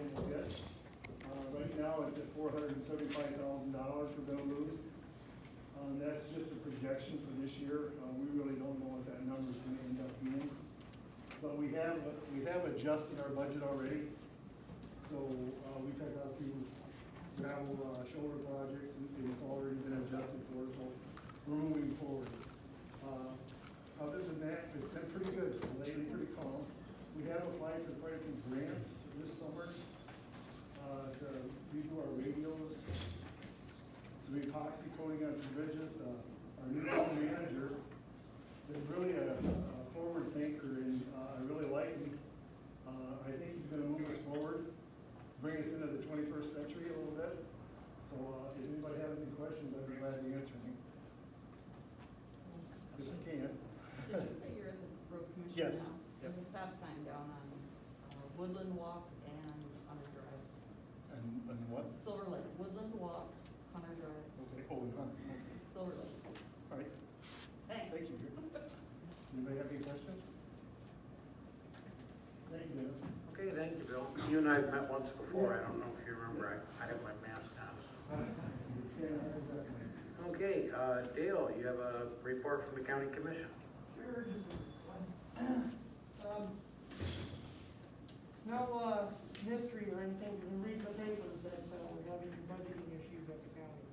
annual debt. Right now, it's at $475,000 we're gonna lose. That's just a projection for this year. We really don't know what that number's gonna end up being. But we have adjusted our budget already. So, we took out a few gravel, shoulder projects, and it's already been adjusted for, so we're moving forward. Other than that, it's been pretty good lately, pretty calm. We have applied for quite a few grants this summer, to redo our radios, some epoxy coating on some bridges. Our new town manager is really a forward thinker, and I really like him. I think he's gonna move us forward, bring us into the 21st century a little bit. So if anybody has any questions, I'd be glad to answer them. If I can. Did you say you're in the road commission Yes. now? Yep. There's a stop sign down on Woodland Walk and Hunter Drive. And what? Silver Lake, Woodland Walk, Hunter Drive, Okay, oh, okay. Silver Lake. All right, Thanks. thank you. Anybody have any questions? Thank you, Dennis. Okay, thank you, Bill. You and I have met once before. I don't know if you remember. I have my mask on. Okay, Dale, you have a report from the county commission. Sure, just one. No mystery or anything, you can read the papers that we're having budgeting issues at the county.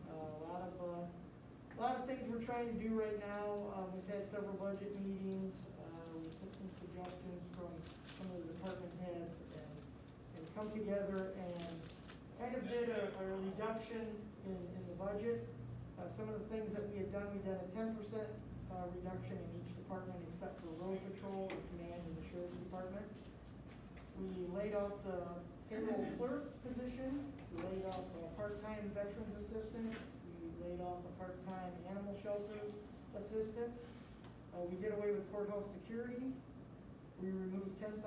A lot of things we're trying to do right now. We've had several budget meetings. We took some suggestions from some of the department heads and come together and kind of did a reduction in the budget. Some of the things that we've done a 10% reduction in each department except for road patrol, the command, and the sheriff's department. We laid off the payroll clerk position, we laid off a part-time veterans assistant, we laid off a part-time animal shelter assistant. We did away with courthouse security. We removed $10,000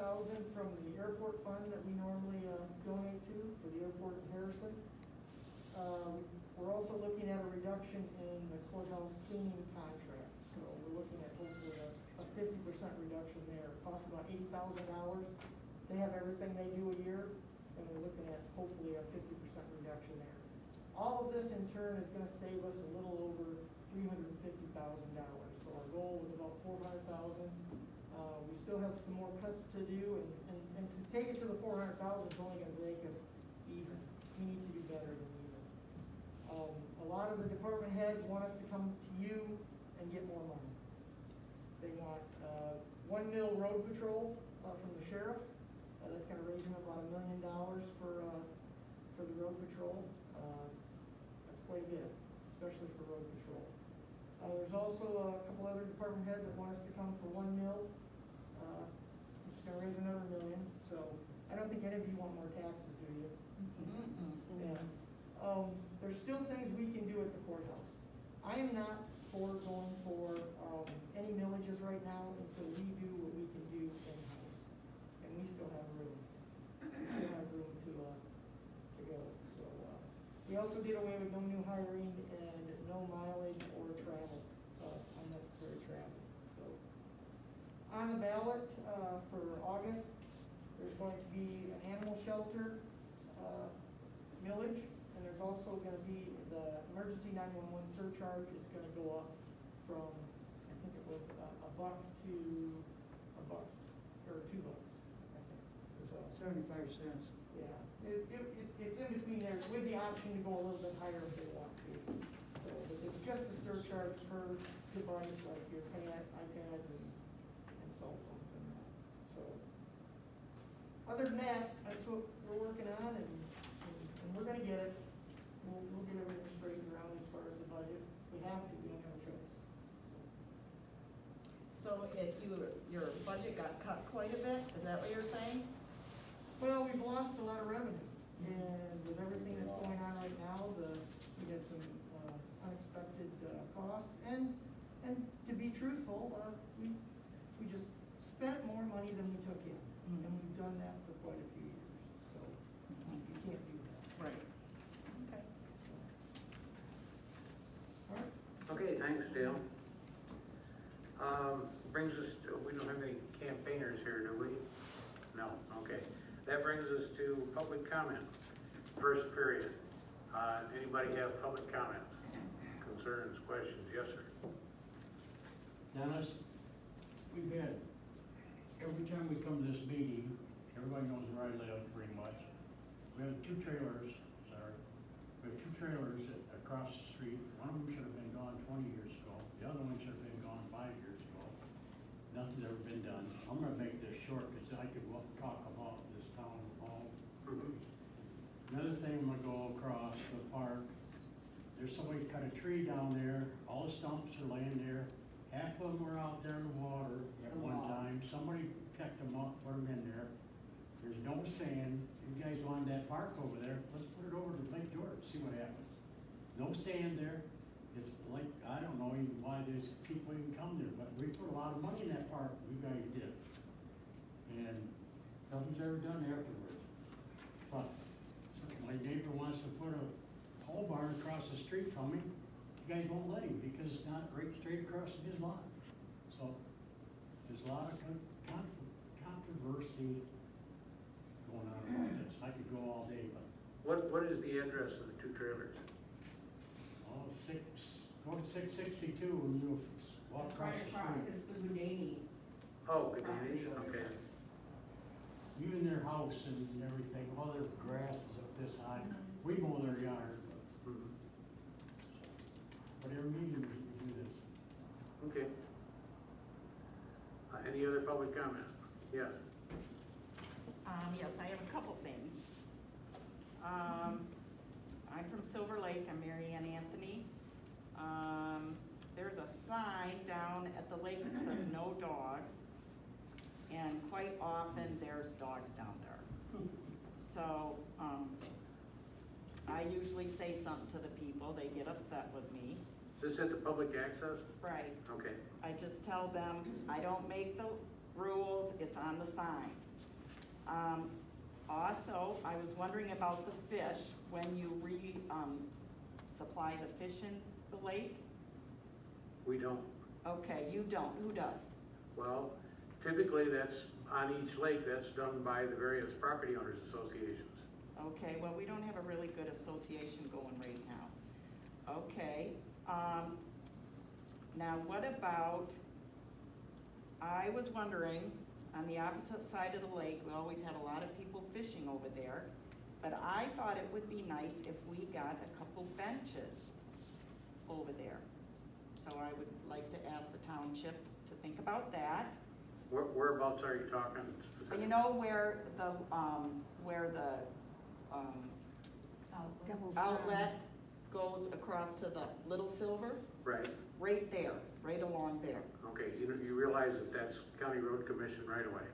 from the airport fund that we normally donate to for the airport in Harrison. We're also looking at a reduction in the courthouse cleaning contract. So we're looking at hopefully a 50% reduction there. It costs about $80,000. They have everything they do a year, and we're looking at hopefully a 50% reduction there. All of this in turn is gonna save us a little over $350,000. So our goal was about $400,000. We still have some more cuts to do, and to take it to the $400,000 is only gonna make us even. We need to do better than even. A lot of the department heads want us to come to you and get more money. They want 1 mil road patrol from the sheriff. That's gonna raise him about $1 million for the road patrol. That's quite a bit, especially for road patrol. There's also a couple other department heads that want us to come for 1 mil. It's gonna raise another $1 million. So I don't think any of you want more taxes, do you? Yeah. There's still things we can do at the courthouse. I am not for going for any millages right now until we do what we can do in-house. And we still have room. We still have room to go. So we also did away with no new hiring and no mileage or travel, unnecessary travel. So on the ballot for August, there's going to be an animal shelter millage. And there's also going to be the emergency 911 surcharge is going to go up from, I think it was a buck to a buck, or $2, I think. So, 75 cents. yeah, it's in between there with the option to go a little bit higher if they want to. So, but it's just a surcharge per device like your iPads and cell phones and that. So, other than that, that's what we're working on, and we're going to get it. We'll get everything straightened around as far as the budget. We have to, we don't have a choice. So your budget got cut quite a bit, is that what you're saying? Well, we've lost a lot of revenue, and with everything that's going on right now, we had some unexpected costs, and to be truthful, we just spent more money than we took in, and we've done that for quite a few years, so you can't do that. Right. Okay. All right. Okay, thanks, Dale. Brings us to, we don't have any campaigners here, do we? No, okay. That brings us to public comment, first period. Anybody have public comments, concerns, questions? Yes, sir. Dennis, we've had, every time we come to this meeting, everybody knows where I live pretty much. We have two trailers across the street. One of them should have been gone 20 years ago. The other one should have been gone 5 years ago. Nothing's ever been done. I'm gonna make this short because I could talk about this town hall. Another thing, I'm gonna go across the park. There's somebody cut a tree down there. All the stumps are laying there. Half of them were out there in the water at one time. Somebody picked them up, put them in there. There's no sand. You guys wanted that park over there, let's put it over to Lake George, see what happens. No sand there. It's like, I don't know even why there's people even come there, but we put a lot of money in that park, you guys did. And nothing's ever done afterwards. But my neighbor wants to put a pole barn across the street from me. You guys won't let him because it's not right straight across his lot. So there's a lot of controversy going on about this. I could go all day, but, What is the address of the two trailers? oh, go to 662 and you'll walk across the street. It's the Houdini. Oh, good evening, okay. Even their house and everything, all their grass is up this high. We mow their yard, but every meeting we do this. Okay. Any other public comment? Yes. Yes, I have a couple things. I'm from Silver Lake, I'm Mary Ann Anthony. There's a sign down at the lake that says no dogs, and quite often there's dogs down there. So, I usually say something to the people, they get upset with me. Is this at the public access? Right. Okay. I just tell them, I don't make the rules, it's on the sign. Also, I was wondering about the fish, when you supply the fish in the lake? We don't. Okay, you don't, who does? Well, typically that's on each lake, that's done by the various property owners associations. Okay, well, we don't have a really good association going right now. Okay, now what about, I was wondering, on the opposite side of the lake, we always had a lot of people fishing over there, but I thought it would be nice if we got a couple benches over there. So I would like to ask the township to think about that. Whereabouts are you talking specifically? You know where the outlet goes across to the Little Silver? Right. Right there, right along there. Okay, you realize that that's County Road Commission right away?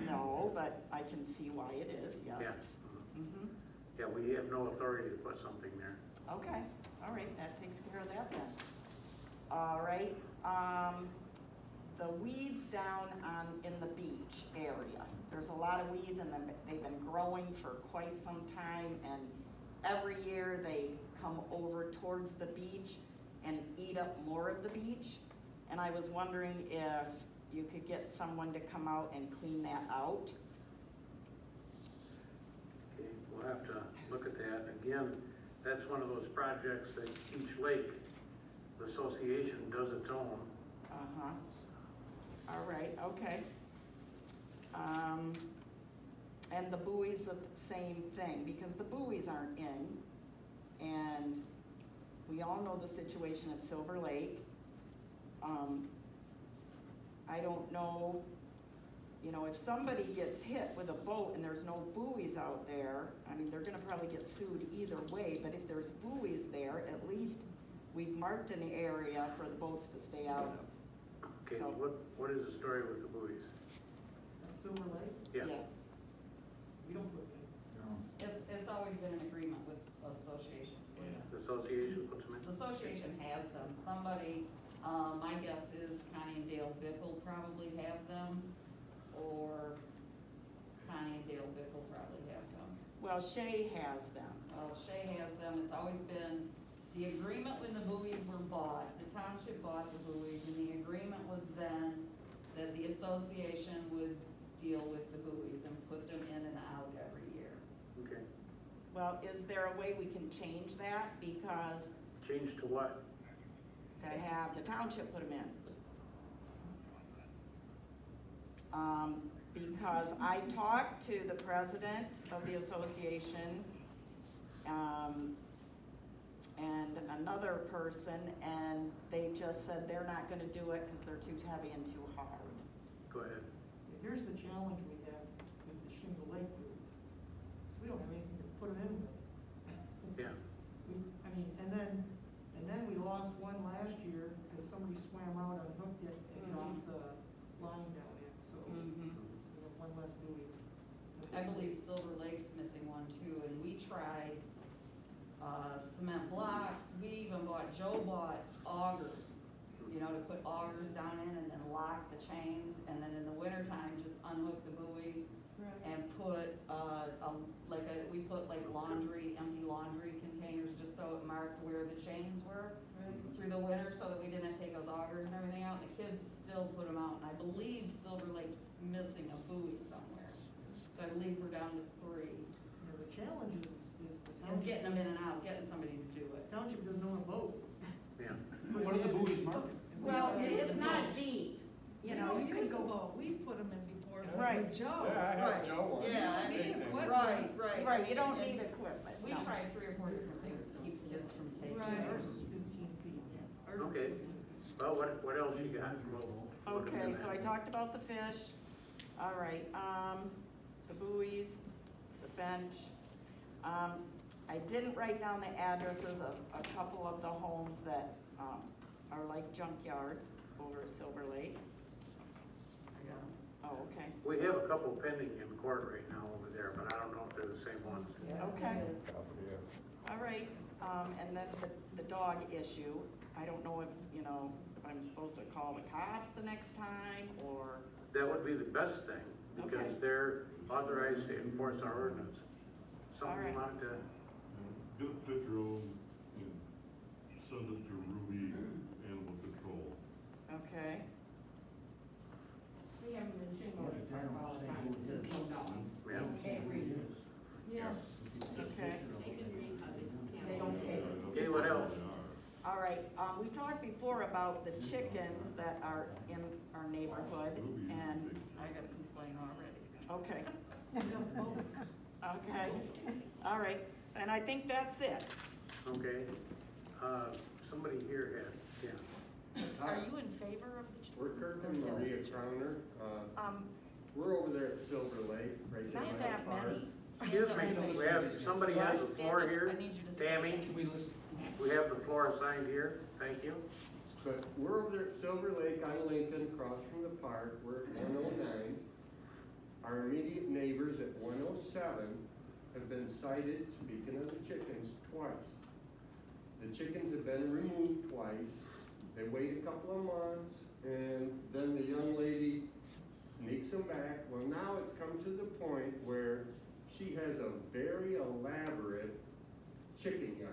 No, but I can see why it is, yes. Yeah. Mhm. Yeah, we have no authority to put something there. Okay, all right, that takes care of that then. All right, the weeds down in the beach area. There's a lot of weeds and they've been growing for quite some time, and every year they come over towards the beach and eat up more of the beach. And I was wondering if you could get someone to come out and clean that out. Okay, we'll have to look at that. Again, that's one of those projects that each lake, the association does its own. Uh-huh. All right, okay. And the buoys are the same thing, because the buoys aren't in, and we all know the situation at Silver Lake. I don't know, if somebody gets hit with a boat and there's no buoys out there, I mean, they're gonna probably get sued either way, but if there's buoys there, at least we've marked an area for the boats to stay out of. Okay, So- what is the story with the buoys? Silver Lake, Yeah. we don't put It's always been an agreement with the association. The association puts them in? The association has them. Somebody, my guess is Connie and Dale Bickle probably have them, or Connie and Dale Bickle probably have them. Well, Shay has them. Well, Shay has them. It's always been, the agreement when the buoys were bought, the township bought the buoys, and the agreement was then that the association would deal with the buoys and put them in and out every year. Okay, Well, is there a way we can change that? Because change to what? to have the township put them in. Because I talked to the president of the association, and another person, and they just said they're not gonna do it because they're too heavy and too hard. Go ahead. Here's the challenge we have with the Shingle Lake route. We don't have anything to put them in with. Yeah, I mean, and then we lost one last year because somebody swam out, unhooked it, and dropped the line down in, so we have one less buoy. I believe Silver Lake's missing one too, and we tried, cement blocks, Joe bought augers, you know, to put augers down in and then lock the chains, and then in the wintertime, just unhook the buoys and put, we put like empty laundry containers, just so it marked where the chains were through the winter, so that we didn't have to take those augers and everything out. The kids still put them out, and I believe Silver Lake's missing a buoy somewhere. So I believe we're down to 3. You know, the challenge is the Is township. getting them in and out, getting somebody to do it. Township doesn't own a boat. yeah. What are the buoys marked? Well, Yeah, it's not deep, you know, you can go. We put them in before. Right. With Joe. Yeah, I have Joe one. Yeah, I You mean, need equipment. right. Right, you don't And need equipment, We no. tried 3 or 4 different things to keep the kids from taking Right. it. Ours is 15 feet. Ours is Okay. 15. Well, what else you got? We'll put 'em Okay, in so I that. talked about the fish, all right, the buoys, the bench. I didn't write down the addresses of a couple of the homes that, are like junkyards over at Silver Lake. I got 'em. Oh, okay, We have a couple pending in court right now over there, but I don't know if they're the same ones. Okay. It is. all right, and then the dog issue, I don't know if, you know, if I'm supposed to call the cops the next time, or, That would be the best thing, Okay. because they're authorized to enforce our ordinance. Something All you right. want to, Get a picture of them and send it to Ruby Animal Control. okay, We have them in Shingle Park all the time, it's just no dogs. Yeah. They can't read. Yeah. okay. They don't care. Okay, what else? All right, we talked before about the chickens that are in our neighborhood, and, I got a complaint already. okay. Okay, all right, and I think that's it. Okay, somebody here had, yeah. Are you in favor of the chickens? We're Kirk and or Maria yes? Crowner. Um, We're over there at Silver Lake, right not down that that park. many. Excuse me, we have, somebody has the floor Stand up. here. I need you to say Tammy, it. we have the floor assigned here, thank you. But we're over there at Silver Lake on Lincoln, across from the park. We're at 109. Our immediate neighbors at 107 have been cited, speaking of the chickens, twice. The chickens have been removed twice. They wait a couple of months, and then the young lady sneaks them back. Well, now it's come to the point where she has a very elaborate chicken yard.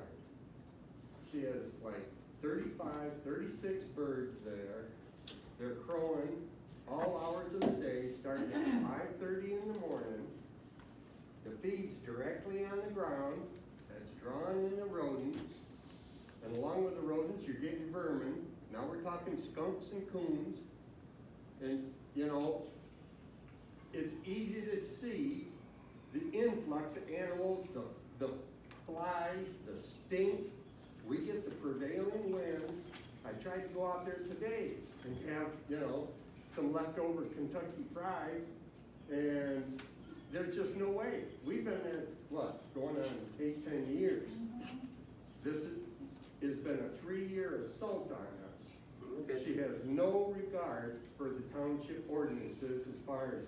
She has like 35, 36 birds there. They're crowing all hours of the day, starting at 5:30 in the morning. The feed's directly on the ground. That's drawn in the rodents. And along with the rodents, you're getting vermin. Now we're talking skunks and coons. And, you know, it's easy to see the influx of animals, the flies, the stink. We get the prevailing wind. I tried to go out there today and have, you know, some leftover Kentucky Fried, and there's just no way. We've been there, what, going on 8, 10 years. This has been a 3-year assault on us. Okay. She has no regard for the township ordinances as far as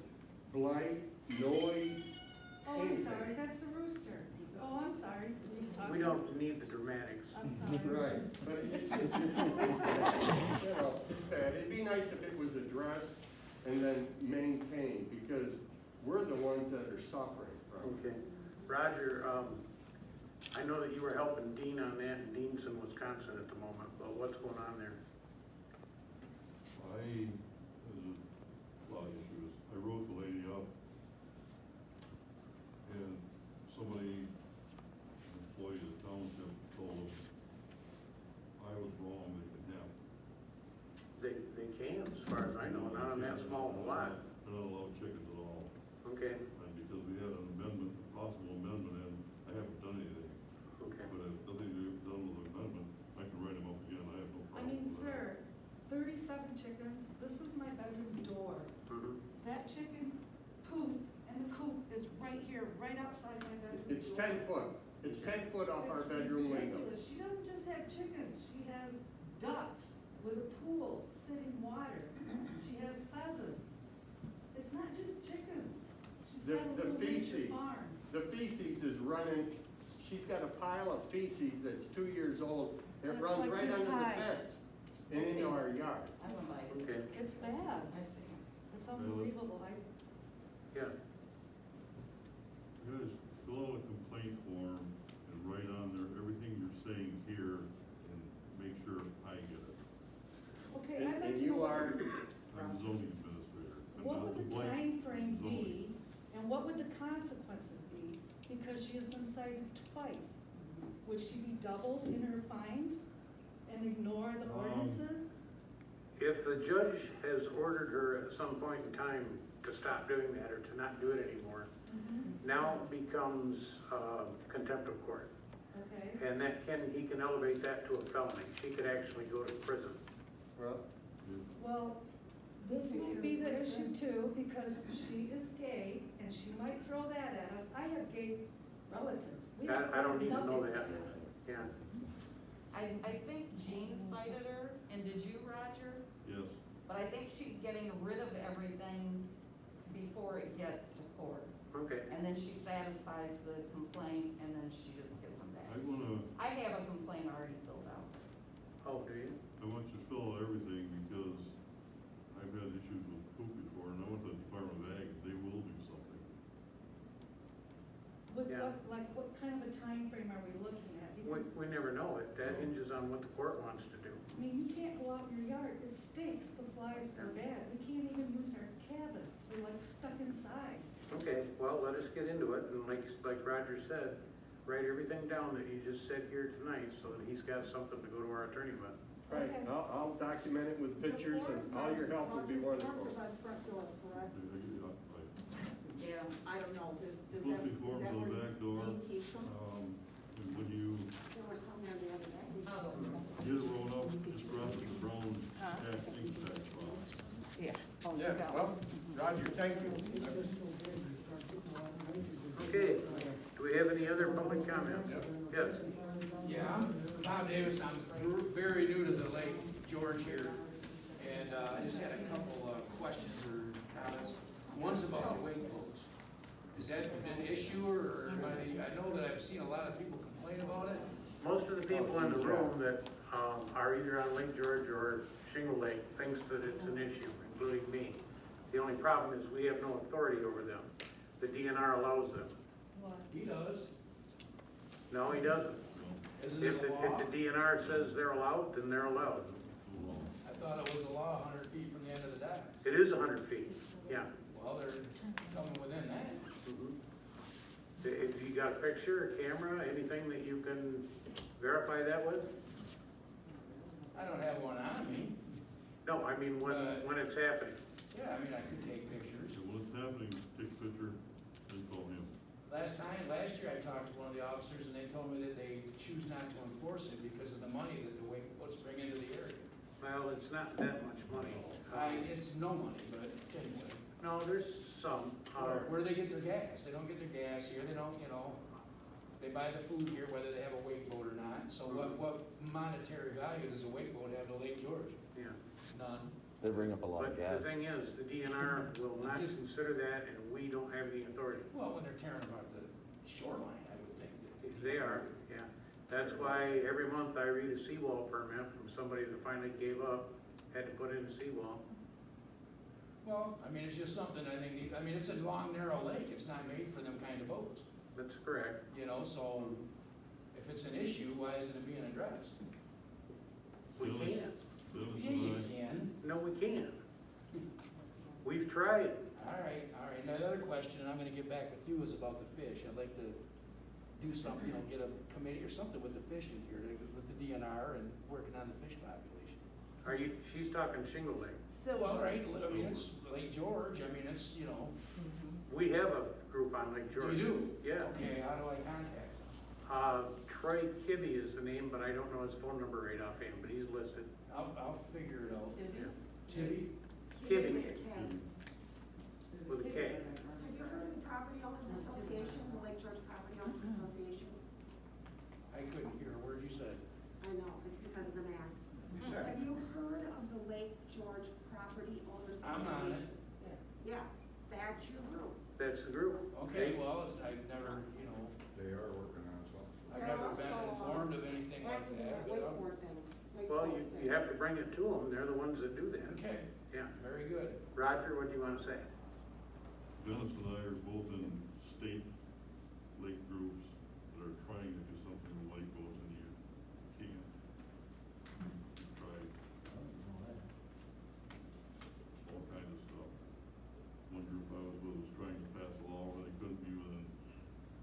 blight, noise, Oh, I'm anything. sorry, that's the rooster. Oh, I'm sorry. We don't need the dramatics. I'm sorry. Right, but it's, you know, it's bad. It'd be nice if it was addressed and then maintained, because we're the ones that are suffering from it. Okay. Roger, I know that you were helping Dean on that, and Dean's in Wisconsin at the moment, but what's going on there? I, as a not? They're not allowed chickens at all. Okay, Because we had an amendment, possible amendment, and I haven't done anything. okay. But if nothing to be done with the amendment, I can write them up again, I have no I problem mean, with that. sir, 37 chickens, this is my bedroom door. Mhm. That chicken poop and the coop is right here, right outside my bedroom door. It's 10 foot. It's 10 foot off our bedroom window. It's ridiculous. She doesn't just have chickens, she has ducks with a pool, sitting water. She has pheasants. It's not just chickens. She's The- got a the little miniature feces. farm. The feces is running, she's got a pile of feces that's 2 years old. It And it's runs like right this under the high. fence and into our yard. I went by. Okay, It's bad. I see. It's unbelievable. yeah. You guys fill out a complaint form and write on there everything you're saying here and make sure I get it. Okay, And- I'd like and to you know. are- I'm the zoning administrator. I'm What not would the blank time frame zoning. be, and what would the consequences be? Because she has been cited twice. Would she be doubled in her fines and ignore the ordinances? If the judge has ordered her at some point in time to stop doing that or to not do it anymore, now becomes contempt of court. Okay, And he can elevate that to a felony. She could actually go to prison. Well, well, this might be the issue too, because she is gay, and she might throw that at us. I have gay relatives. We have I don't need to know nothing that. together. Yeah, I think Jean cited her, and did you, Roger? Yes. But I think she's getting rid of everything before it gets to court. okay. And then she satisfies the complaint, and then she just gets them back. I I have a complaint already filled out. Oh, do you? want you to fill out everything because I've had issues with poop before and I went to the Department of Ag, they will do something. With Yeah. what kind of a time frame are we looking at? Because, We never know it. That hinges on what the court wants to do. I mean, you can't go out in your yard, it stinks, the flies are bad, we can't even use our cabin, we're like stuck inside. Okay, well, let us get into it, and like Roger said, write everything down that you just said here tonight, so that he's got something to go to our attorney with. right, Okay. I'll document it with pictures and all your help would be wonderful. By the front door, correct? Yeah, I don't know, does that, Supposed to be is formed that to where the back door, Dean keeps them? and when you There was some there the other day. get it rolled up, just drop it in the brown Huh? ink sack box. Yeah. Yeah, well, Roger, thank you. Okay, do we have any other public comments? Yes. Yeah, I'm Tom Davis, I'm very new to the Lake George here, and I just had a couple of questions or comments. One's about the wake boats. Is that an issue, or I know that I've seen a lot of people complain about it? Most of the people in the room that are either on Lake George or Shingle Lake thinks that it's an issue, including me. The only problem is we have no authority over them. The DNR allows them. What? He does. No, he doesn't. Isn't If it the, a law? if the DNR says they're allowed, then they're allowed. I thought it was a law 100 feet from the end of the dock. It is 100 feet, yeah. Well, they're coming within that. If you got a picture, a camera, anything that you can verify that with? I don't have one on me. No, I mean, when it's happening. Yeah, I mean, I could take pictures. So when it's happening, take a picture and call him. Last year I talked to one of the officers and they told me that they choose not to enforce it because of the money that the wake boats bring into the area. Well, it's not that much money. It's no money, but anyway. No, there's some. Where do they get their gas? They don't get their gas here, they don't, they buy the food here, whether they have a wake boat or not. So what monetary value does a wake boat have to Lake George? Yeah. None. They bring up a lot of But gas. the thing is, the DNR will not consider that, and we don't have the authority. Well, when they're tearing apart the shoreline, I would think that. They are, yeah. That's why every month I read a seawall permit from somebody that finally gave up, had to put in a seawall. Well, I mean, it's just something I think, it's a long, narrow lake. It's not made for them kind of boats. That's correct. So if it's an issue, why isn't it being addressed? We can't. Yeah, you can. No, we can't. We've tried. All right. Now, the other question, and I'm gonna get back with you, is about the fish. I'd like to do something, get a committee or something with the fish in here, with the DNR and working on the fish population. She's talking Shingle Lake. Silver. Well, right, it's Lake George, it's, you know, We have a group on Lake George. you do? Yeah. Okay, how do I contact them? Troy Kibbe is the name, but I don't know his phone number right offhand, but he's listed. I'll figure it out. Yeah. Tibby? Kibbe, Have with a K. you heard of the Property Owners Association, the Lake George Property Owners Association? I couldn't hear a word you said. I know, it's because of the mask. Have you heard of the Lake George Property Owners I'm on it. Association? Yeah, that's your group. That's the group. Okay, well, I've never, you know, They are working on something. I've They're never been also, informed of anything like active in that. that but, wakeboard thing. Well, wakeboard you thing. have to bring it to them. They're the ones that do that. Okay, Yeah. very good. Roger, what do you want to say? Dennis and I are both in state lake groups that are trying to do something with lake boats, and you can't. Try all kinds of stuff. One group I was with was trying to pass a law where they couldn't be within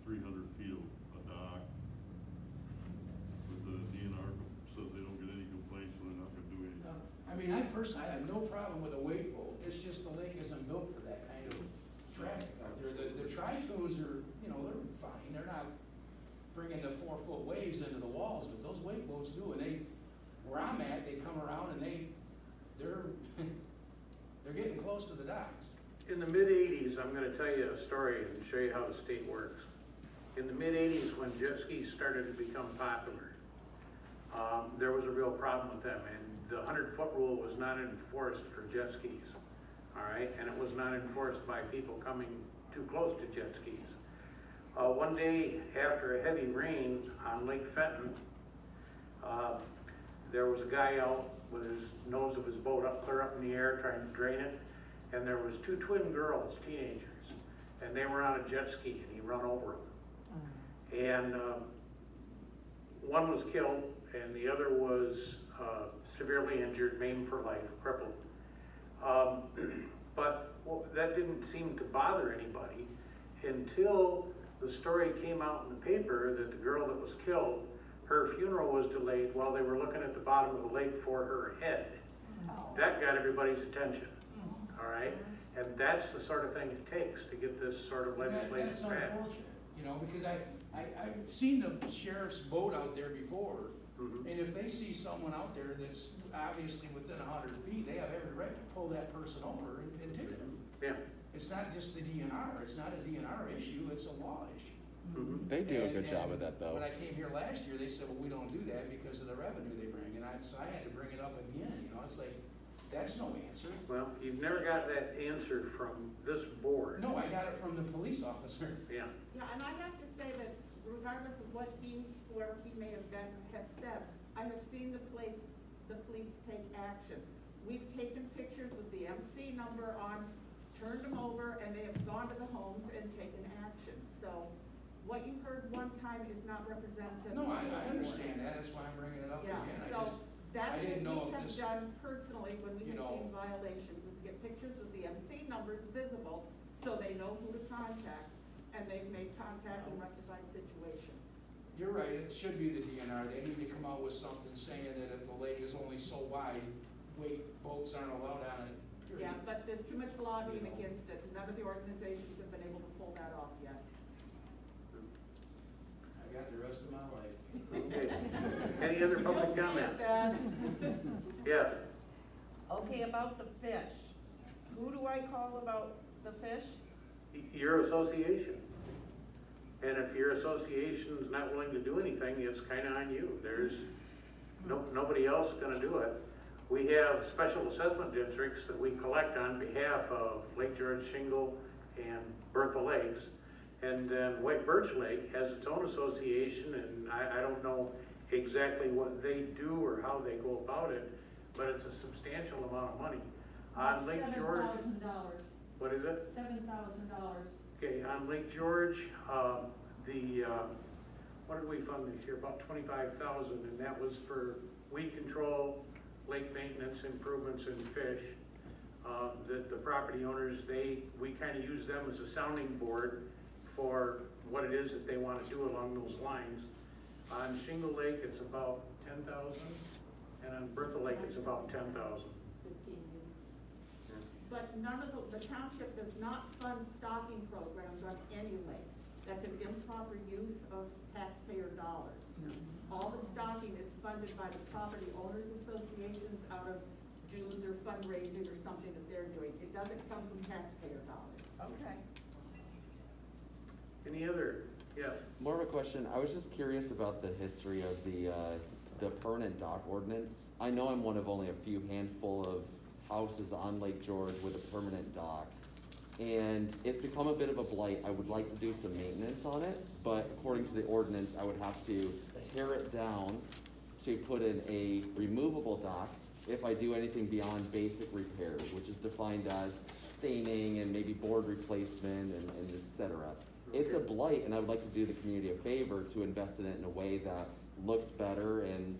300 feet of a dock. But the DNR says they don't get any complaints, so they're not gonna do anything. I mean, I personally, I have no problem with a wake boat, it's just the lake isn't built for that kind of traffic out there. The tri-toons are, you know, they're fine, they're not bringing the 4-foot waves into the walls, but those wake boats do, and they, where I'm at, they come around and they're, they're getting close to the docks. In the mid-'80s, I'm going to tell you a story and show you how the state works. In the mid-'80s, when jet skis started to become popular, there was a real problem with them, and the 100-foot rule was not enforced for jet skis, all right? And it was not enforced by people coming too close to jet skis. One day after a heavy rain on Lake Fenton, there was a guy out with his nose of his boat up, clear up in the air, trying to drain it, and there was 2 twin girls, teenagers, and they were on a jet ski, and he run over them. And one was killed, and the other was severely injured, maimed for life, crippled. But that didn't seem to bother anybody until the story came out in the paper that the girl that was killed, her funeral was delayed while they were looking at the bottom of the lake for her head. That got everybody's attention, all right? And that's the sort of thing it takes to get this sort of legislation That's passed. unfortunate, you know, because I've seen the sheriff's boat out there before, Mhm. and if they see someone out there that's obviously within 100 feet, they have every right to pull that person over and ticket them. Yeah. It's not just the DNR, it's not a DNR issue, it's a law issue. Mhm. They do a And- good job and of that, though. When I came here last year, they said, well, we don't do that because of the revenue they bring, and so I had to bring it up again, you know, it's like, that's no answer. Well, you've never got that answer from this board. No, I got it from the police officer. Yeah. Yeah, and I have to say that regardless of what he, whoever he may have been, have said, I have seen the police take action. We've taken pictures with the MC number on, turned them over, and they have gone to the homes and taken action. So what you heard one time is not representative. No, I of the understand board. that, that's why I'm bringing it up Yeah, again. I so just, that's I didn't know what we if have this- done personally when we you have know- seen violations, is get pictures with the MC numbers visible, so they know who to contact, and they've made contact and rectified situations. you're right, it should be the DNR, they need to come out with something saying that if the lake is only so wide, wake boats aren't allowed on it. period. Yeah, but there's too much lobbying You know. against it. None of the organizations have been able to pull that off yet. I got the rest of my life. Okay. Any other public You'll see comment? it then. Yes. Okay, about the fish. Who do I call about the fish? Your association. And if your association's not willing to do anything, it's kind of on you. There's nobody else gonna do it. We have special assessment districts that we collect on behalf of Lake George, Shingle, and Bertha Lakes. And then White Birch Lake has its own association, and I don't know exactly what they do or how they go about it, but it's a substantial amount of money. On Lake George, $7,000, what is it? $7,000. Okay, on Lake George, what did we fund this year? About 25,000, and that was for weed control, lake maintenance, improvements in fish. The property owners, we kind of use them as a sounding board for what it is that they want to do along those lines. On Shingle Lake, it's about 10,000, and on Bertha Lake, it's about 10,000. but none of the township does not fund stocking programs on any lake. That's an improper use of taxpayer dollars. All the stocking is funded by the property owners associations out of dues or fundraising or something that they're doing. It doesn't come from taxpayer dollars. Okay. Any other, yes? More of a question, I was just curious about the history of the permanent dock ordinance. I know I'm one of only a few handful of houses on Lake George with a permanent dock. And it's become a bit of a blight. I would like to do some maintenance on it, but according to the ordinance, I would have to tear it down to put in a removable dock if I do anything beyond basic repairs, which is defined as staining and maybe board replacement and et cetera. It's a blight, and I would like to do the community a favor to invest in it in a way that looks better and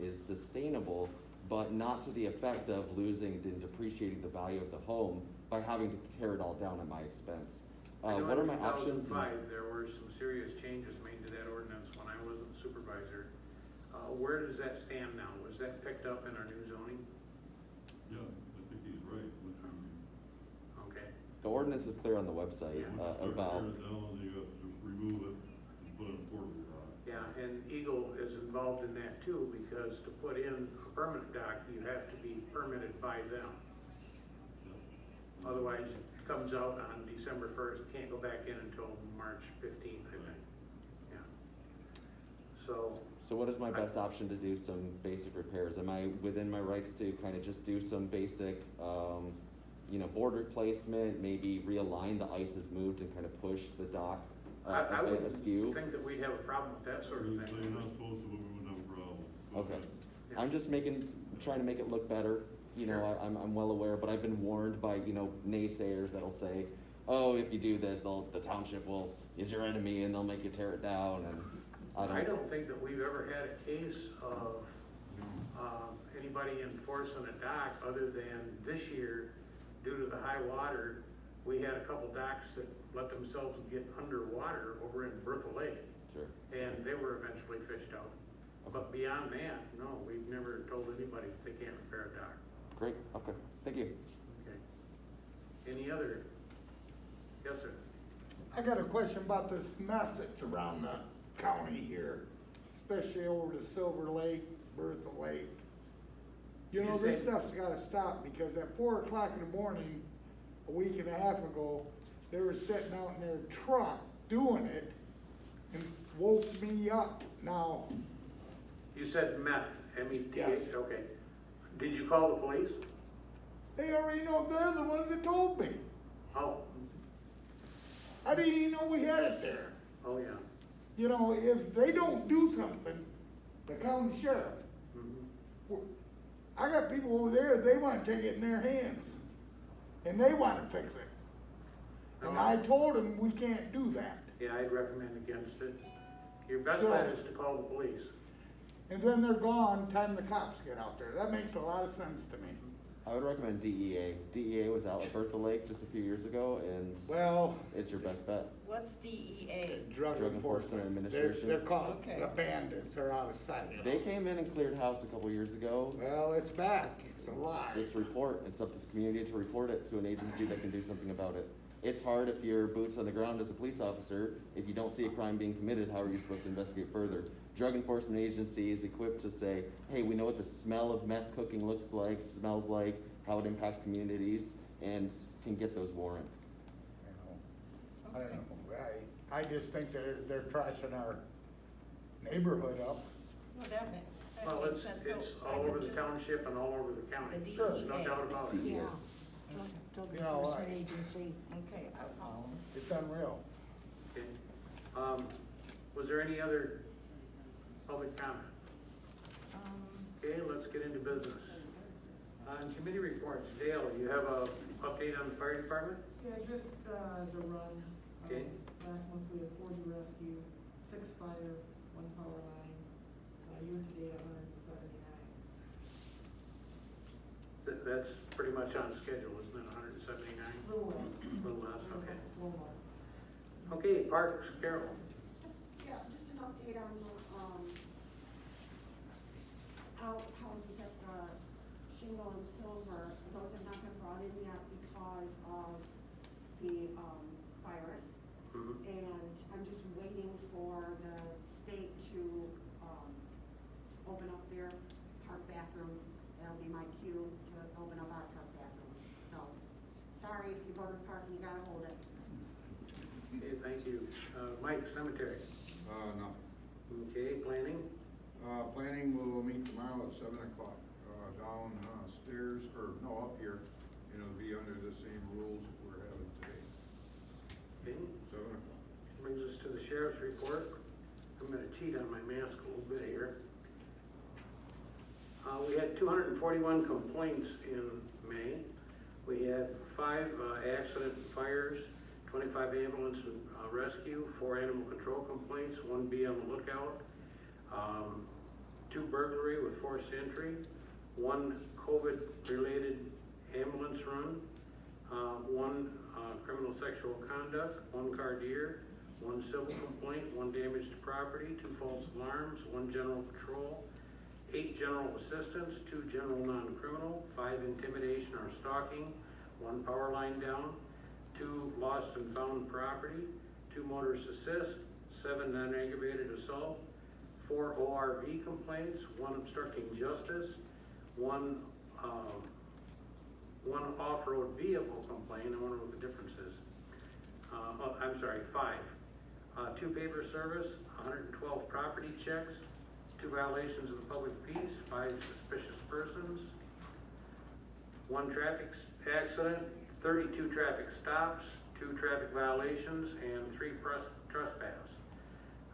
is sustainable, but not to the effect of losing and depreciating the value of the home by having to tear it all down at my expense. I know What are in my options? 2005, there were some serious changes made to that ordinance when I wasn't supervisor. Where does that stand now? Was that picked up in our new zoning? Yeah, I think he's right. Okay. The ordinance is clear on the website about. Tear it down, you have to just remove it and put in a portable dock. Yeah, and Eagle is involved in that too, because to put in a permanent dock, you have to be permitted by them. Otherwise, it comes out on December 1st, can't go back in until March 15th, I think. Yeah. So what is my best option to do some basic repairs? Am I within my rights to kind of just do some basic, board replacement, maybe realign the ice has moved and kind of push the dock I a bit wouldn't askew? think that we'd have a problem with that sort of You're thing. not supposed to, but we wouldn't have a problem. Go Okay. ahead. Yeah. I'm just trying to make it look better. Sure. I'm well aware, but I've been warned by, naysayers that'll say, oh, if you do this, the township is your enemy and they'll make you tear it down, and I don't think that we've ever had a case of anybody enforcing a dock other than this year, due to the high water, we had a couple docks that let themselves get underwater over in Bertha Lake, Sure. and they were eventually fished out. But beyond that, no, we've never told anybody that they can't repair a dock. Great, okay, thank you. Okay. Any other? Yes, sir. I got a question about this meth that's around the county here, especially over to Silver Lake, Bertha Lake. You This say- stuff's gotta stop, because at 4 o'clock in the morning, a week and a half ago, they were sitting out in their truck doing it and woke me up. Now, You said meth, M-E-T-H, Yes. okay. Did you call the police? they already know, they're the ones that told me. Oh, I didn't even know we had it there. oh, yeah. If they don't do something, the county sheriff, Mhm. I got people over there, they wanna take it in their hands, and they wanna fix it. And I told them we can't do that. Yeah, I'd recommend against it. Your best So- bet is to call the police. And then they're gone, time the cops get out there. That makes a lot of sense to me. I would recommend DEA. DEA was out at Bertha Lake just a few years ago, and Well, it's your best bet. What's DEA? Drug Drug Enforcement Enforcement They're Administration. called Okay. the bandits, they're out of sight. They came in and cleared house a couple years ago. Well, it's back, it's a lie. Just report, it's up to the community to report it to an agency that can do something about it. It's hard if you're boots on the ground as a police officer, if you don't see a crime being committed, how are you supposed to investigate further? Drug enforcement agency is equipped to say, hey, we know what the smell of meth cooking looks like, smells like, how it impacts communities, and can get those warrants. I don't know, I just think they're trashing our neighborhood up. Well, that Well, makes it's, sense. So it's I all would over the just- township and all over the county. The There's no DEA. doubt about it. DEA. Drug You know, enforcement I- agency. Okay, I'll call them. It's unreal. Okay. Was there any other public comment? Okay, let's get into business. On committee reports, Dale, you have a update on the fire department? Yeah, just, the runs. Okay. Last month we had 40 rescue, 6 fire, 1 power line, year-to-date 179. That's pretty much on schedule, isn't it, 179? Little less. Little less, okay. Slow march. Okay, Parks, Carol. Yeah, just an update on the, outhouses at the Shingle and Silver. Those have not been brought in yet because because of the, virus. Mhm. And I'm just waiting for the state to, open up their park bathrooms. That'll be my cue to open up our park bathrooms. So, sorry if you go to the park and you gotta hold it. Okay, thank you. Mike, cemetery. No. Okay, planning. Planning will meet tomorrow at 7 o'clock, down, stairs, or no, up here, and it'll be under the same rules that we're having today, Okay, 7 o'clock. brings us to the sheriff's report. I'm gonna cheat on my mask a little bit here. We had 241 complaints in May. We had 5 accident and fires, 25 ambulance and rescue, 4 animal control complaints, 1 be on the lookout, 2 burglary with forced entry, 1 COVID-related ambulance run, 1 criminal sexual conduct, 1 car deer, 1 civil complaint, 1 damage to property, 2 false alarms, 1 general patrol, 8 general assistance, 2 general non-criminal, 5 intimidation or stalking, 1 power line down, 2 lost and found property, 2 motorist assist, 7 non-aggravated assault, 4 ORV complaints, 1 obstructing justice, 1 off-road vehicle complaint. I wonder what the difference is. I'm sorry, 5. 2 paper service, 112 property checks, 2 violations of the public peace, 5 suspicious persons, 1 traffic accident, 32 traffic stops, 2 traffic violations, and 3 trespass.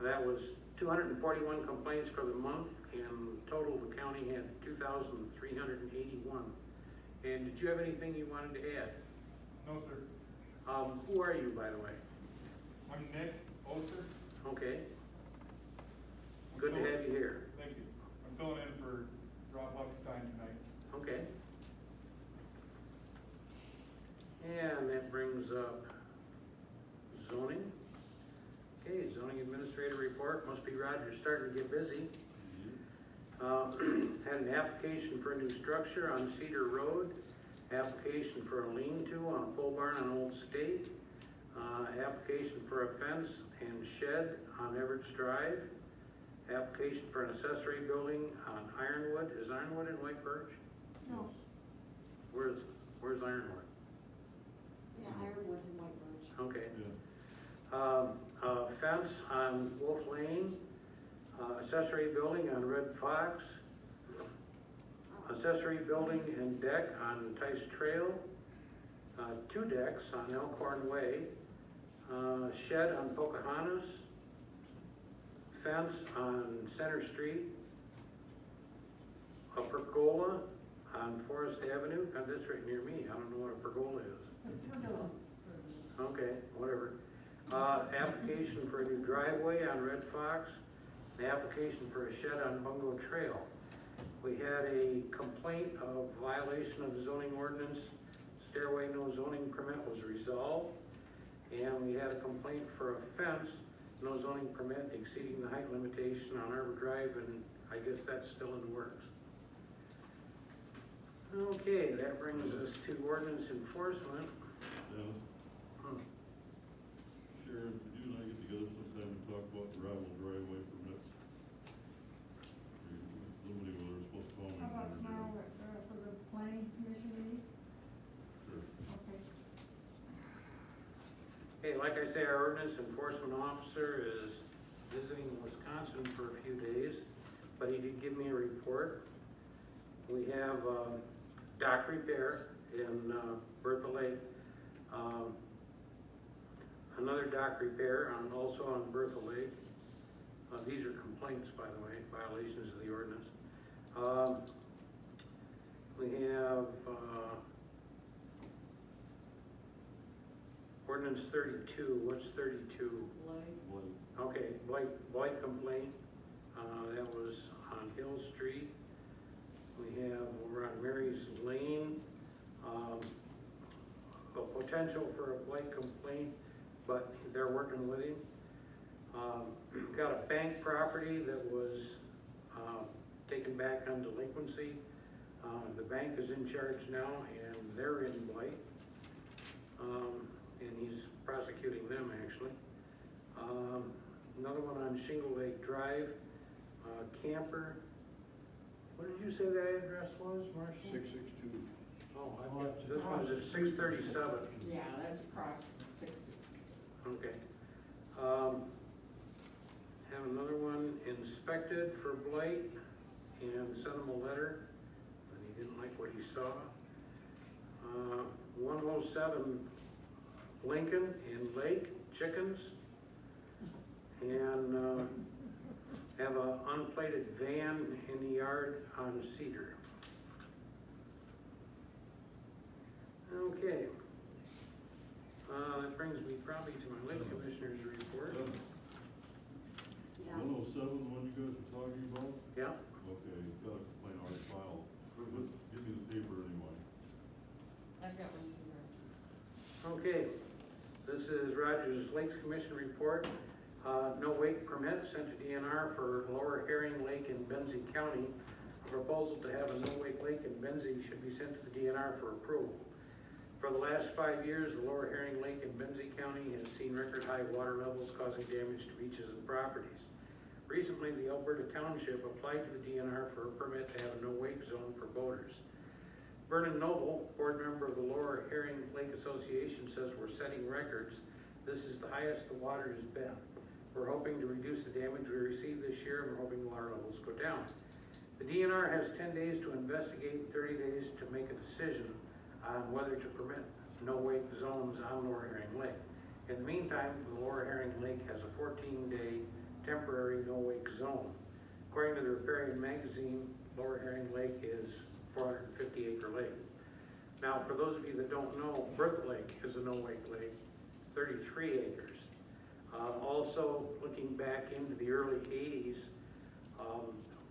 That was 241 complaints for the month, and total the county had 2,381. And did you have anything you wanted to add? No, sir. Who are you, by the way? I'm Nick Oster. Okay. Good to have you here. Thank you. I'm filling in for Rob Buckstein tonight. Okay. And that brings up zoning. Okay, zoning administrator report. Must be Roger starting to get busy. Had an application for a new structure on Cedar Road. Application for a lean-to on a pole barn on Old State. Application for a fence and shed on Everett's Drive. Application for an accessory building on Ironwood. Is Ironwood in White Birch? No. Where's Ironwood? Yeah, Ironwood's in White Birch. Okay. Yeah. Fence on Wolf Lane, accessory building on Red Fox, accessory building and deck on Tice Trail, 2 decks on Elkhorn Way, shed on Pocahontas, fence on Center Street, a pergola on Forest Avenue. God, that's right near me. I don't know what a pergola is. Okay, whatever. Application for a new driveway on Red Fox, the application for a shed on Bungo Trail. We had a complaint of violation of the zoning ordinance, stairway no zoning permit was resolved, and we had a complaint for a fence, no zoning permit exceeding the height limitation on Arbor Drive, and I guess that's still in the works. Okay, that brings us to ordinance enforcement. Dennis, Sharon, could you and I get together sometime and talk about gravel driveway permits? Somebody was supposed to call me. How about and never tomorrow did. for the planning commission meeting? Sure. Okay. Okay, like I say, our ordinance enforcement officer is visiting Wisconsin for a few days, but he did give me a report. We have dock repair in Bertha Lake, another dock repair also on Bertha Lake. These are complaints, by the way, violations of the ordinance. We have ordinance 32. What's 32? Okay, blight complaint. That was on Hill Street. We have over on Mary's Lane, a potential for a blight complaint, but they're working with him. Got a bank property that was taken back on delinquency. The bank is in charge now, and they're in blight. and he's prosecuting them actually. Another one on Shingle Lake Drive, camper. What did you say that address was, Marshall? 662. Oh, I've got, this one's at 637. Yeah, that's across from 6. Okay. Have another one inspected for blight and sent him a letter, and he didn't like what he saw. 107 Lincoln in Lake, chickens, and have a unplated van in the yard on Cedar. Okay. That brings me probably to my lake commissioner's report. Yeah. 107, the one you guys were talking about? Yeah. Okay, got a complaint already filed. Give me the paper anyway. I've got one too, Rogers. Okay, this is Rogers Lakes Commission report. No wake permit sent to DNR for Lower Herring Lake in Benzie County. A proposal to have a no wake lake in Benzie should be sent to the DNR for approval. For the last 5 years, the Lower Herring Lake in Benzie County has seen record high water levels causing damage to beaches and properties. Recently, the Alberta Township applied to the DNR for a permit to have a no wake zone for boaters. Vernon Noble, board member of the Lower Herring Lake Association, says we're setting records. This is the highest the water has been. We're hoping to reduce the damage we received this year, and we're hoping the water levels go down. The DNR has 10 days to investigate, 30 days to make a decision on whether to permit no wake zones on Lower Herring Lake. In the meantime, the Lower Herring Lake has a 14-day temporary no wake zone. According to the Riparian magazine, Lower Herring Lake is 450-acre lake. Now, for those of you that don't know, Bertha Lake is a no wake lake, 33 acres. Also, looking back into the early 80s,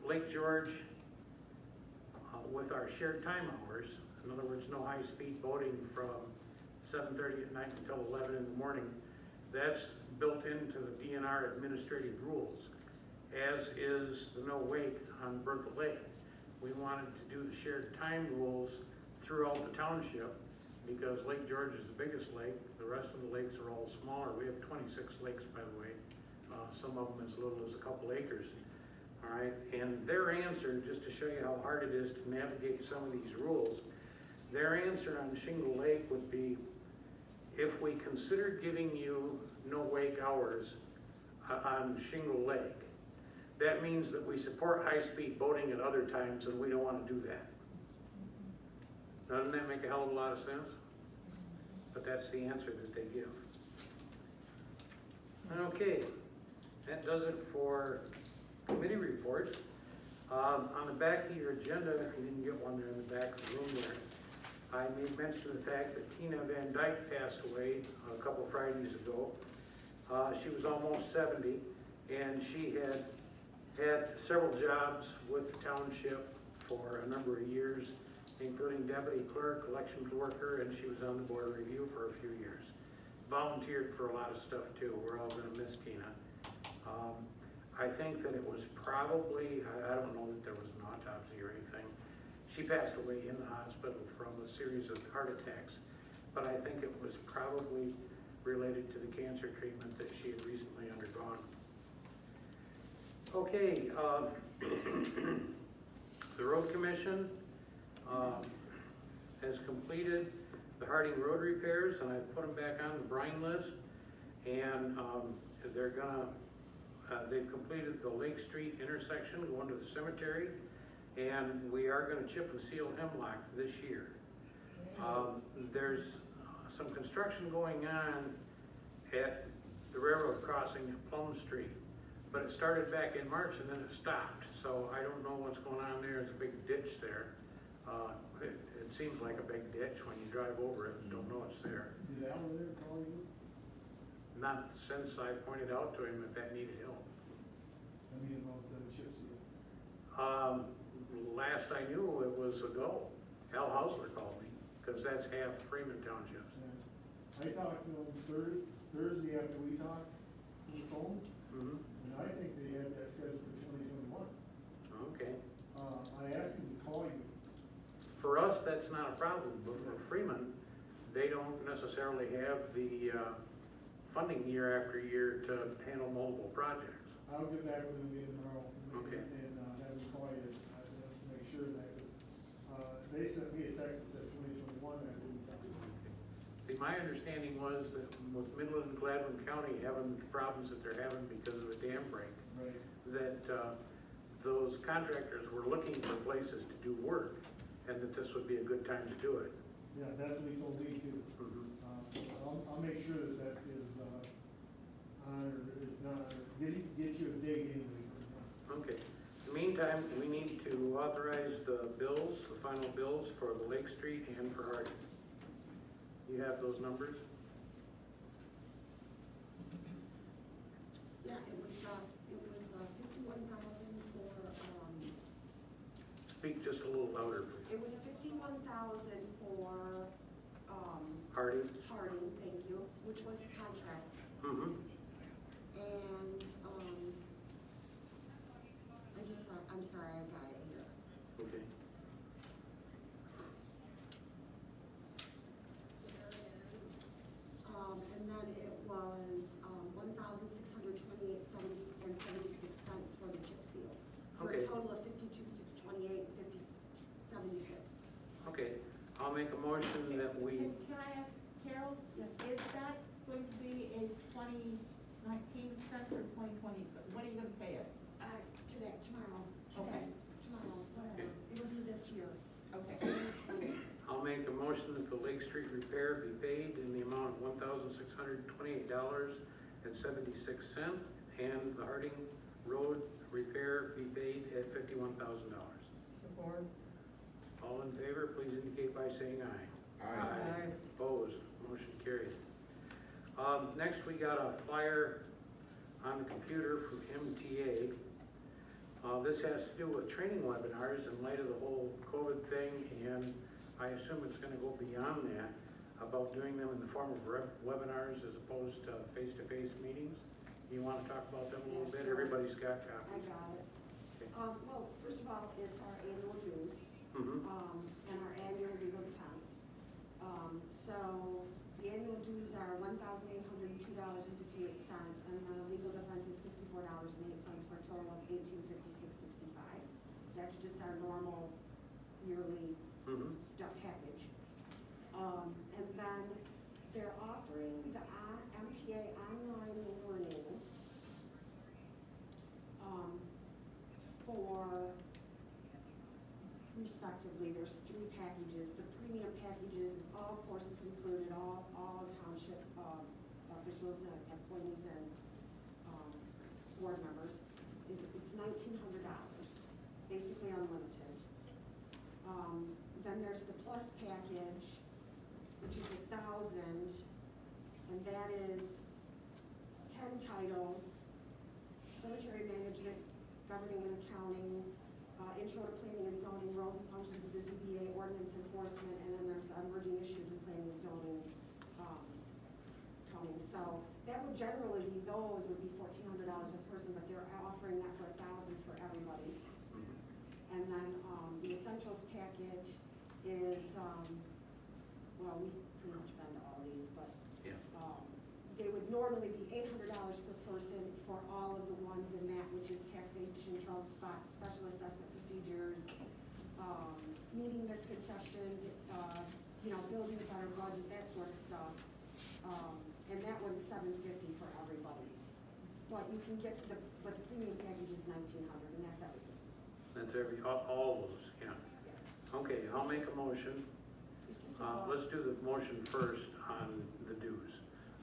Lake George, with our shared time hours, in other words, no high-speed boating from 7:30 at night until 11 in the morning, that's built into the DNR administrative rules, as is the no wake on Bertha Lake. We wanted to do the shared time rules throughout the township because Lake George is the biggest lake. The rest of the lakes are all smaller. We have 26 lakes, by the way. Some of them as little as a couple acres. All right, and their answer, just to show you how hard it is to navigate some of these rules, their answer on Shingle Lake would be, if we consider giving you no wake hours on Shingle Lake, that means that we support high-speed boating at other times, and we don't want to do that. Doesn't that make a hell of a lot of sense? But that's the answer that they give. Okay, that does it for committee reports. On the back of your agenda, if you didn't get one there in the back of the room there, I made mention of the fact that Tina Van Dyke passed away a couple Fridays ago. She was almost 70, and she had several jobs with the township for a number of years, including deputy clerk, elections worker, and she was on the board of review for a few years. Volunteered for a lot of stuff too. We're all gonna miss Tina. I think that it was probably, I don't know that there was an autopsy or anything. She passed away in the hospital from a series of heart attacks, but I think it was probably related to the cancer treatment that she had recently undergone. Okay, the road commission has completed the Harding Road repairs, and I've put them back on the brine list, and they're gonna, they've completed the Lake Street intersection going to the cemetery, and we are gonna chip and seal Hemlock this year. There's some construction going on at the railroad crossing at Plum Street, but it started back in March and then it stopped, so I don't know what's going on there. There's a big ditch there. It seems like a big ditch when you drive over it and don't know it's there. Did Al there call you? Not since I pointed out to him that that needed help. I mean, about the chip seal. Last I knew, it was a go. Al Hausler called me, because that's half Freeman Township. Yeah. I talked to him Thursday after we talked on the phone, and I think they had that scheduled for 2021. Okay. I asked him to call you. For us, that's not a problem, but for Freeman, they don't necessarily have the funding year after year to handle multiple projects. I'll get back with them again tomorrow. Okay. And have them call you, just to make sure of that, because they sent me a text that said 2021, and I didn't tell them. See, my understanding was that with Midland and Gladwin County having the problems that they're having because of the dam break, Right. that those contractors were looking for places to do work, and that this would be a good time to do it. Yeah, that's what he told me too. I'll make sure that that is on, or it's not, or get you a date anyway. Okay. In the meantime, we need to authorize the bills, the final bills for the Lake Street and for Harding. You have those numbers? Yeah, it was 51,000 for, Speak just a little louder, please. it was 51,000 for, Harding? Harding, thank you, which was the contract. Mm-hmm. And, I'm sorry, I got it here. Okay. There it is. And then it was, 1,628.76 for the chip seal. For Okay. a total of 52,628.76. Okay. I'll make a motion that we, Can I ask Carol, is that going to be a 2019 expense or 2020? When are you gonna pay it? Tomorrow. Okay. Tomorrow, whatever. It'll be this year. Okay. I'll make a motion that the Lake Street repair be paid in the amount of $1,628.76, and the Harding Road repair be paid at $51,000. Support. All in favor, please indicate by saying aye. Aye. Opposed, motion carried. Next, we got a flyer on the computer from MTA. This has to do with training webinars in light of the whole COVID thing, and I assume it's gonna go beyond that, about doing them in the form of webinars as opposed to face-to-face meetings. You wanna talk about them a little bit? Sure. Everybody's got I copies. got it. Okay. Well, first of all, it's our annual dues, Mhm. and our annual legal defense. So the annual dues are $1,802.58, and the legal defense is $54.08 for a total of $1,856.65. That's just our normal yearly Mhm. stuff package. And then they're offering the MTA online learning for respectively, there's 3 packages. The premium packages is all courses included, all township officials and employees and board members. It's $1,900, basically unlimited. Then there's the plus package, which is $1,000, and that is 10 titles: cemetery management, governing and accounting, intro to planning and zoning, roles and functions of the ZBA, ordinance enforcement, and then there's emerging issues in planning and zoning, counting. So that would generally be, those would be $1,400 a person, but they're offering that for $1,000 for everybody. And then, the essentials package is, well, we've pretty much been to all these, but, Yeah. they would normally be $800 per person for all of the ones in that, which is taxation, trouble spots, special assessment procedures, meeting misconceptions, building a better budget, that sort of stuff. And that one's $750 for everybody. But you can get but the premium package is $1,900, and that's everything. That's all those, yeah. Okay, I'll make a motion. It's just Let's do the motion first on the dues.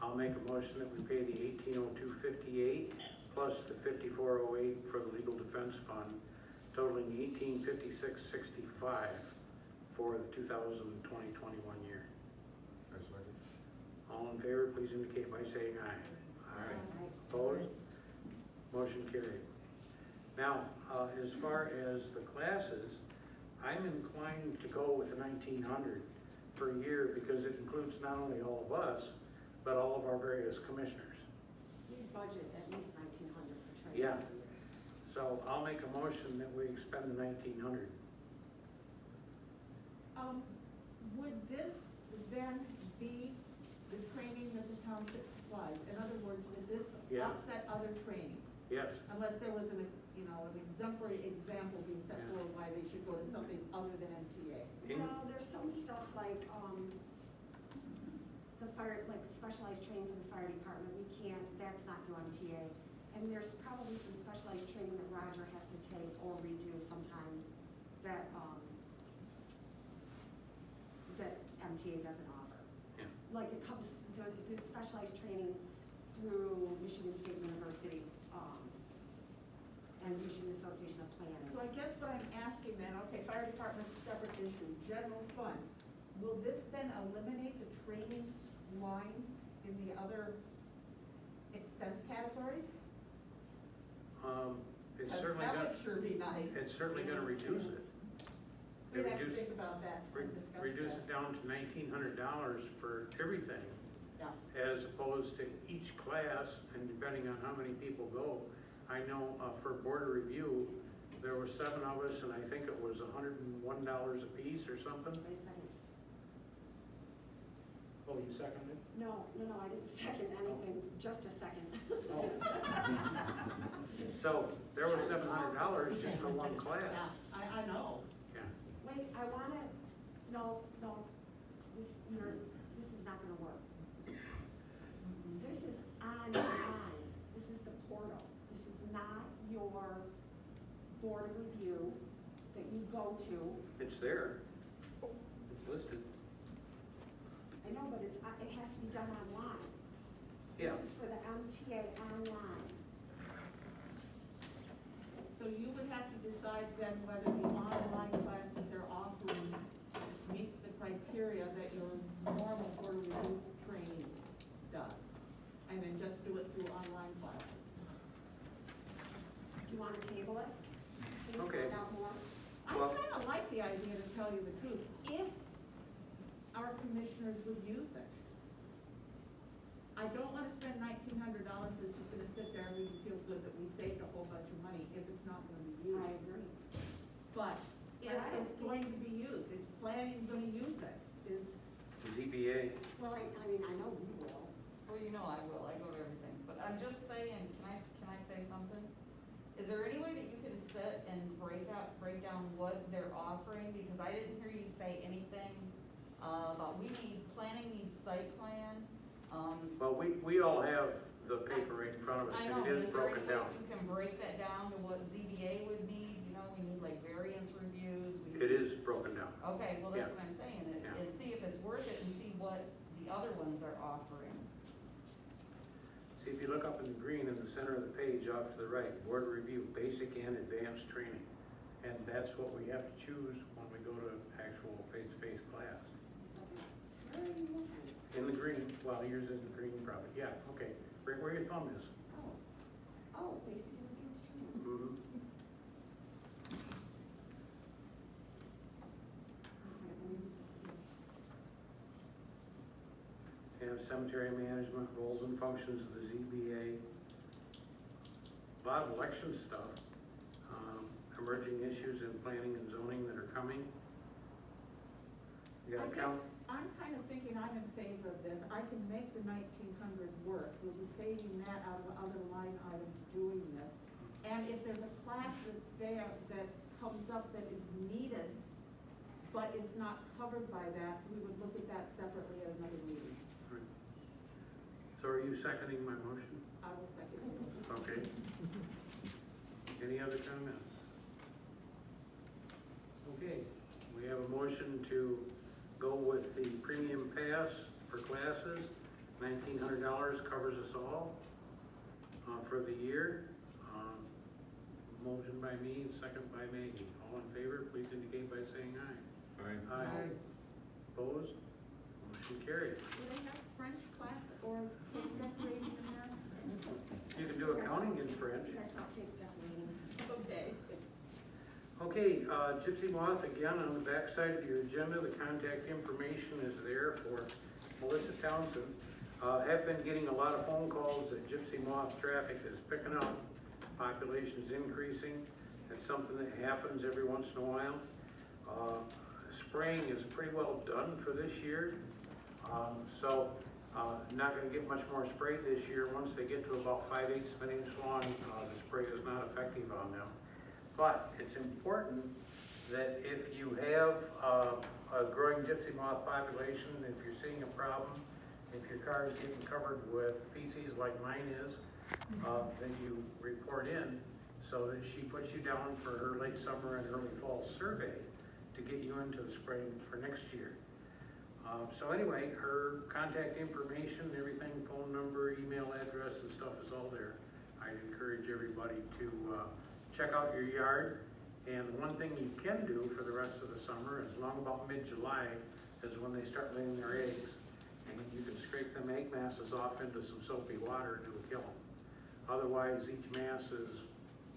I'll make a motion that we pay the $1,802.58 plus the $54.08 for the legal defense fund, totaling $1,856.65 for the 2020-21 year. I second. All in favor, please indicate by saying aye. Aye. Opposed? Motion carried. Now, as far as the classes, I'm inclined to go with the 1,900 per year because it includes not only all of us, but all of our various commissioners. We budget at least $1,900 for training. Yeah. So I'll make a motion that we expend the 1,900. Would this then be the training that the township supplies? In other words, will this Yeah. offset other training? Yes, Unless there was an exemplary example being set forward why they should go to something other than MTA. Well, there's some stuff like, the fire, like specialized training for the fire department, we can't, that's not through MTA. And there's probably some specialized training that Roger has to take or redo sometimes that, that MTA doesn't offer. yeah. Like it comes, the specialized training through Michigan State University, and Michigan Association of Planning. So I guess what I'm asking then, okay, fire department, separate issue, general fund, will this then eliminate the training lines in the other expense categories? It's Because certainly that gonna, would sure be nice. it's certainly gonna reduce it. They We'd have to reduce- think about that and discuss Reduce that. it down to $1,900 for everything, Yeah. as opposed to each class, and depending on how many people go. I know, for board review, there were 7 of us, and I think it was $101 a piece or something. Wait a second. Oh, you seconded? No, I didn't second anything, just a second. Oh. So, there was $700 just for one class. Yeah, I know. Yeah. Wait, I wanna, no, this is not gonna work. This is online, this is the portal, this is not your board review that you go to. It's there. It's listed. I know, but it has to be done online. Yeah. This is for the MTA online. So you would have to decide then whether the online class that they're offering meets the criteria that your normal board review training does. And then just do it through online classes. Do you wanna table it? Can you Okay. find out more? I Well- kinda like the idea, to tell you the truth, if our commissioners would use it. I don't wanna spend $1,900 that's just gonna sit there and we feel good that we saved a whole bunch of money if it's not gonna be used. I agree. But if But I don't it's going to be used, is planning gonna use it, is, ZBA. Well, I mean, I know you will. Well, you know I will, I go to everything, but I'm just saying, can I say something? Is there any way that you can sit and break down what they're offering? Because I didn't hear you say anything, about planning needs site plan. Well, we all have the paper right in front of us, I know, and it is is there any broken way down. you can break that down to what ZBA would need? You know, we need like variance reviews. we It need- is broken down. Okay, well, that's Yeah. what I'm saying, Yeah. and see if it's worth it and see what the other ones are offering. See, if you look up in the green in the center of the page off to the right, board review, basic and advanced training. And that's what we have to choose when we go to actual face-to-face class. Where are you looking? In the green, well, yours isn't green probably, yeah, okay, right where your thumb is. Oh, basic and advanced training. Mm-hmm. Have cemetery management, roles and functions of the ZBA. A lot of election stuff, emerging issues in planning and zoning that are coming. You I gotta guess, count, I'm kind of thinking I'm in favor of this. I can make the 1,900 work. We'll be saving that out of other line items doing this. And if there's a class that comes up that is needed, but is not covered by that, we would look at that separately at another meeting. so are you seconding my motion? I will second it. Okay. Any other comments? Okay, we have a motion to go with the premium pass for classes. $1,900 covers us all for the year. Motion by me, second by Maggie. All in favor, please indicate by saying aye. Aye. Opposed? Motion carried. Do they have French class or cake decorating in there? You can do accounting in French. I saw cake decorating. Okay. Okay, Gypsy Moth, again, on the back side of your agenda, the contact information is there for Melissa Townsend. Have been getting a lot of phone calls that Gypsy Moth traffic is picking up, population's increasing. That's something that happens every once in a while. Spraying is pretty well done for this year. Not gonna get much more spray this year. Once they get to about 5/8 of an inch long, the spray is not effective on them. But it's important that if you have a growing gypsy moth population, if you're seeing a problem, if your car is getting covered with feces like mine is, then you report in so that she puts you down for her late summer and early fall survey to get you into the spring for next year. So anyway, her contact information, everything, phone number, email address and stuff is all there. I'd encourage everybody to check out your yard. And one thing you can do for the rest of the summer, as long about mid-July, is when they start laying their eggs. And you can scrape them egg masses off into some soapy water and it'll kill them. Otherwise, each mass is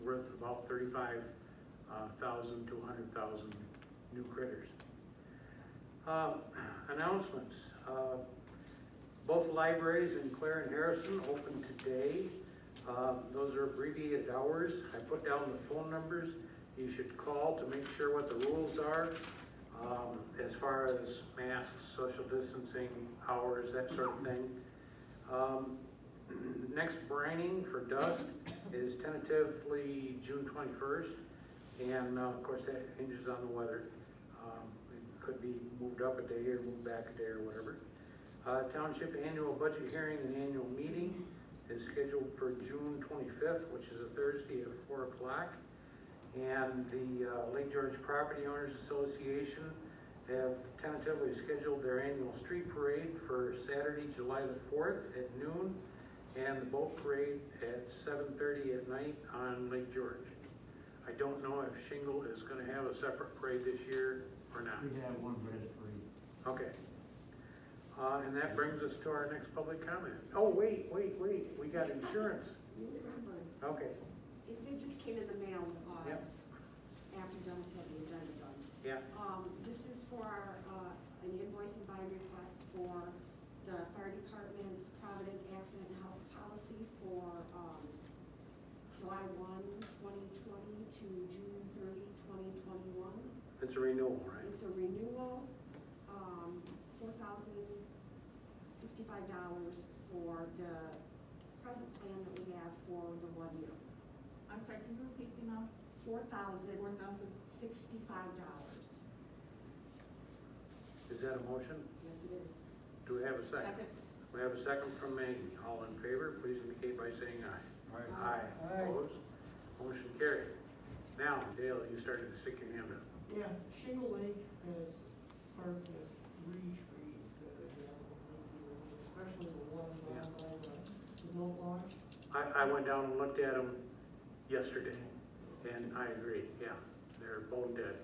worth about 35,000 to 100,000 new critters. Announcements. Both libraries in Clare and Harrison open today. Those are abbreviated hours. I put down the phone numbers. You should call to make sure what the rules are as far as masks, social distancing, hours, that sort of thing. Next brining for dusk is tentatively June 21st. And of course that hinges on the weather. It could be moved up a day or moved back a day or whatever. Township annual budget hearing and annual meeting is scheduled for June 25th, which is a Thursday at 4 o'clock. And the Lake George Property Owners Association have tentatively scheduled their annual street parade for Saturday, July the 4th at noon, and the boat parade at 7:30 at night on Lake George. I don't know if Shingle is going to have a separate parade this year or not. We have one, but it's free. Okay. And that brings us to our next public comment. Oh, wait, we got insurance. You remember, Okay, it just came in the mail, Yep. after Dennis had the agenda done. yeah, This is for an invoice and buying request for the fire department's Provident Accident and Health Policy for, July 1, 2020 to June 30, 2021. it's a renewal, right? It's a renewal, $4,065 for the present plan that we have for the 1 year. I'm sorry, can you repeat the amount? $4,065. Is that a motion? Yes, it is. Do we have a second? Second. We have a second from Maggie. All in favor, please indicate by saying aye. Aye. Opposed? Motion carried. Now, Dale, you started to stick your hand up. Yeah, Shingle Lake has part of this retreat that they have, especially the one down by the boat launch. I went down and looked at them yesterday, and I agree, yeah, they're bone dead.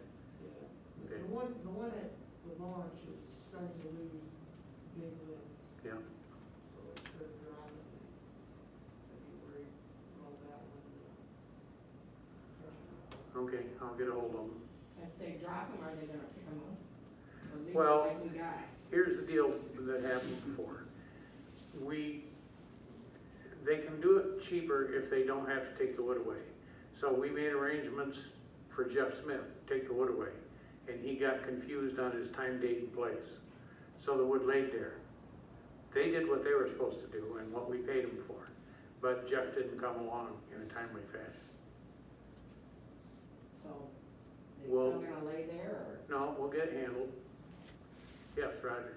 Yeah. Okay. The one at the launch is starting to lose big limbs, Yeah, so it's they're on it. I'd be worried about that one. okay, I'll get a hold of them. If they drop them, are they gonna pick them up? Or leave Well, them like we got? Here's the deal that happened before. They can do it cheaper if they don't have to take the wood away. So we made arrangements for Jeff Smith to take the wood away, and he got confused on his time, date, and place. So the wood laid there. They did what they were supposed to do and what we paid them for, but Jeff didn't come along in a timely fashion. So, they Well- still gonna lay there, or? No, we'll get it handled. Yes, Roger?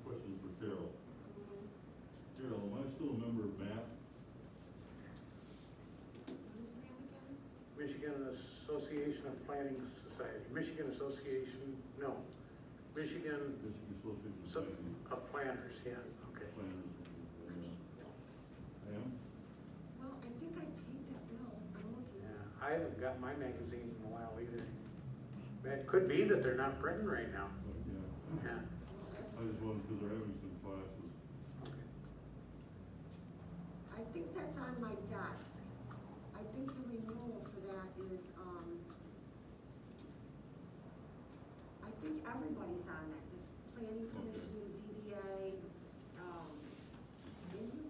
Question for Carol. Carol, am I still a member of MAP? What is the name again? Michigan Association of Planning Society, Michigan Association, no, Michigan Michigan Association of So- Planning of Planners, yeah, okay. Planners. Pam? Well, I think I paid that bill. I'm looking. Yeah, I haven't got my magazines in a while either. It could be that they're not printing right now, Yeah. yeah. I just wondered because they're having some classes. Okay. I think that's on my desk. I think the renewal for that is, I think everybody's on that, this planning commission, ZBA, maybe.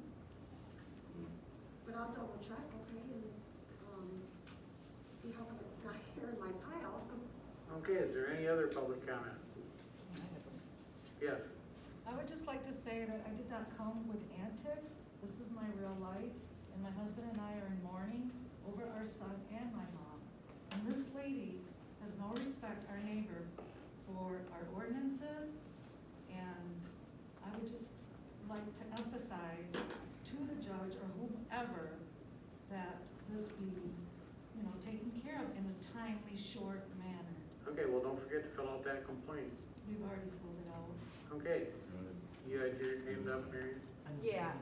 But I'll double check, okay, and, see how come it's not here in my pile. Okay, is there any other public comment? Yes, I would would just like to say that I did not come with antics. This is my real life, and my husband and I are in mourning over our son and my mom. And this lady has no respect, our neighbor, for our ordinances, and I would just like to emphasize to the judge or whomever that this be, taken care of in a timely, short manner. Okay, well, don't forget to fill out that complaint. We've already filled it out. Okay, you had your hand up, Mary? Yeah,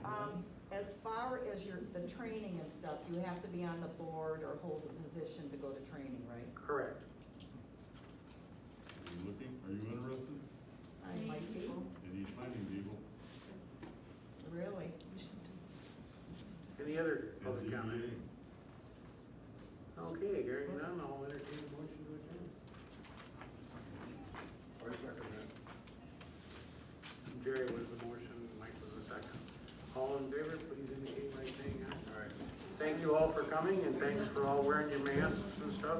as far as the training and stuff, you have to be on the board or hold a position to go to training, right? Correct. Are you looking, are you interested? I like people, And he's finding people. really. Any other public And comment? ZBA. Okay, hearing none, I'll entertain a motion to adjourn. I second that. Jerry was the motion, Mike was the second. All in favor, please indicate by saying aye. All right. Thank you all for coming, and thanks for all wearing your masks and stuff.